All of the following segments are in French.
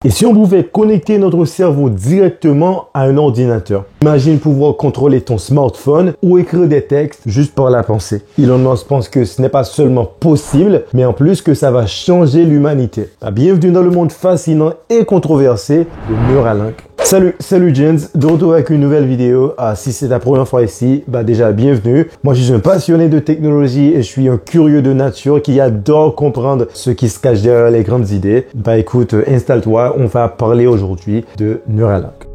Et si on pouvait connecter notre cerveau directement à un ordinateur? Imagine pouvoir contrôler ton smartphone ou écrire des textes juste par la pensée. Elon Musk pense que ce n'est pas seulement possible, mais en plus que ça va changer l'humanité. Bienvenue dans le monde fascinant et controversé de Neuralink. Salut Jens, de retour avec une nouvelle vidéo. Si c'est ta première fois ici, déjà bienvenue. Moi je suis un passionné de technologie et je suis un curieux de nature qui adore comprendre ce qui se cache derrière les grandes idées. Écoute, installe-toi, on va parler aujourd'hui de Neuralink.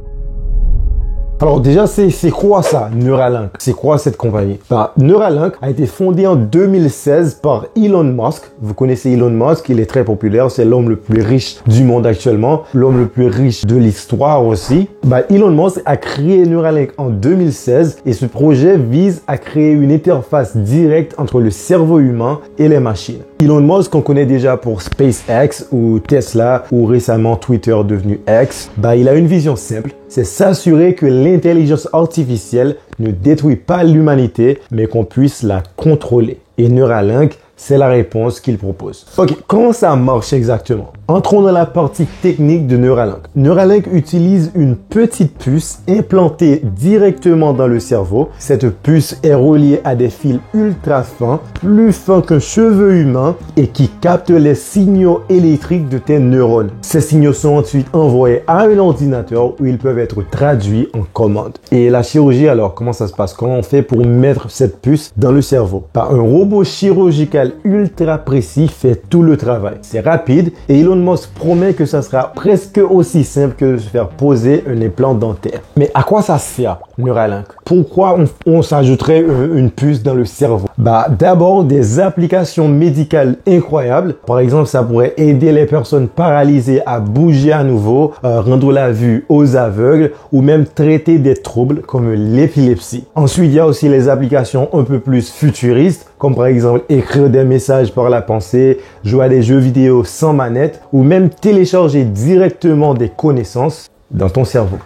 Alors déjà, c'est quoi ça, Neuralink? C'est quoi cette compagnie? Neuralink a été fondée en 2016 par Elon Musk. Vous connaissez Elon Musk, il est très populaire, c'est l'homme le plus riche du monde actuellement, l'homme le plus riche de l'histoire aussi. Elon Musk a créé Neuralink en 2016 et ce projet vise à créer une interface directe entre le cerveau humain et les machines. Elon Musk, qu'on connaît déjà pour SpaceX ou Tesla ou récemment Twitter devenu X, il a une vision simple, c'est s'assurer que l'intelligence artificielle ne détruit pas l'humanité, mais qu'on puisse la contrôler. Et Neuralink, c'est la réponse qu'il propose. Ok, comment ça marche exactement? Entrons dans la partie technique de Neuralink. Neuralink utilise une petite puce implantée directement dans le cerveau. Cette puce est reliée à des fils ultra fins, plus fins qu'un cheveu humain et qui captent les signaux électriques de tes neurones. Ces signaux sont ensuite envoyés à un ordinateur où ils peuvent être traduits en commande. Et la chirurgie alors, comment ça se passe? Comment on fait pour mettre cette puce dans le cerveau? Un robot chirurgical ultra précis fait tout le travail. C'est rapide et Elon Musk promet que ça sera presque aussi simple que de se faire poser un implant dentaire. Mais à quoi ça sert, Neuralink? Pourquoi on s'ajouterait une puce dans le cerveau? D'abord, des applications médicales incroyables. Par exemple, ça pourrait aider les personnes paralysées à bouger à nouveau, rendre la vue aux aveugles ou même traiter des troubles comme l'épilepsie. Ensuite, il y a aussi les applications un peu plus futuristes, comme par exemple écrire des messages par la pensée, jouer à des jeux vidéo sans manette ou même télécharger directement des connaissances dans ton cerveau.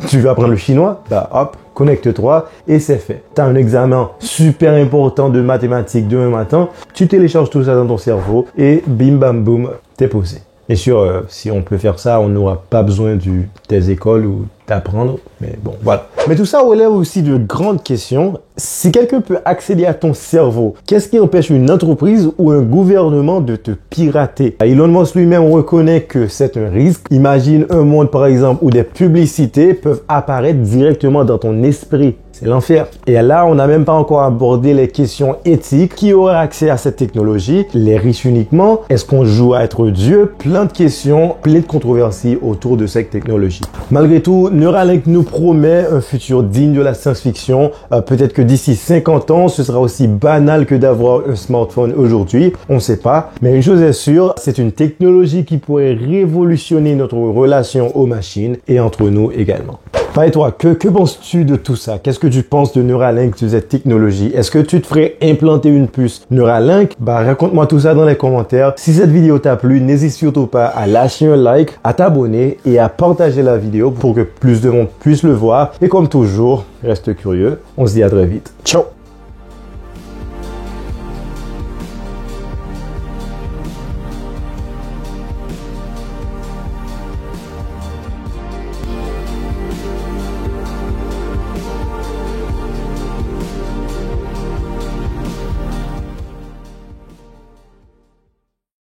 Tu veux apprendre le chinois? Hop, connecte-toi et c'est fait. Tu as un examen super important de mathématiques demain matin, tu télécharges tout ça dans ton cerveau et bim bam boum, t'es posé. Bien sûr, si on peut faire ça, on n'aura pas besoin des écoles ou d'apprendre, mais bon, voilà. Mais tout ça relève aussi de grandes questions. Si quelqu'un peut accéder à ton cerveau, qu'est-ce qui empêche une entreprise ou un gouvernement de te pirater? Elon Musk lui-même reconnaît que c'est un risque. Imagine un monde, par exemple, où des publicités peuvent apparaître directement dans ton esprit. C'est l'enfer. Et là, on n'a même pas encore abordé les questions éthiques. Qui aura accès à cette technologie? Les riches uniquement? Est-ce qu'on joue à être Dieu? Plein de questions, plein de controversies autour de cette technologie. Malgré tout, Neuralink nous promet un futur digne de la science-fiction. Peut-être que d'ici 50 ans, ce sera aussi banal que d'avoir un smartphone aujourd'hui. On ne sait pas. Mais une chose est sûre, c'est une technologie qui pourrait révolutionner notre relation aux machines et entre nous également. Et toi, que penses-tu de tout ça? Qu'est-ce que tu penses de Neuralink, de cette technologie? Est-ce que tu te ferais implanter une puce Neuralink? Raconte-moi tout ça dans les commentaires. Si cette vidéo t'a plu, n'hésite surtout pas à lâcher un like, à t'abonner et à partager la vidéo pour que plus de monde puisse le voir. Et comme toujours, reste curieux. On se dit à très vite. Ciao!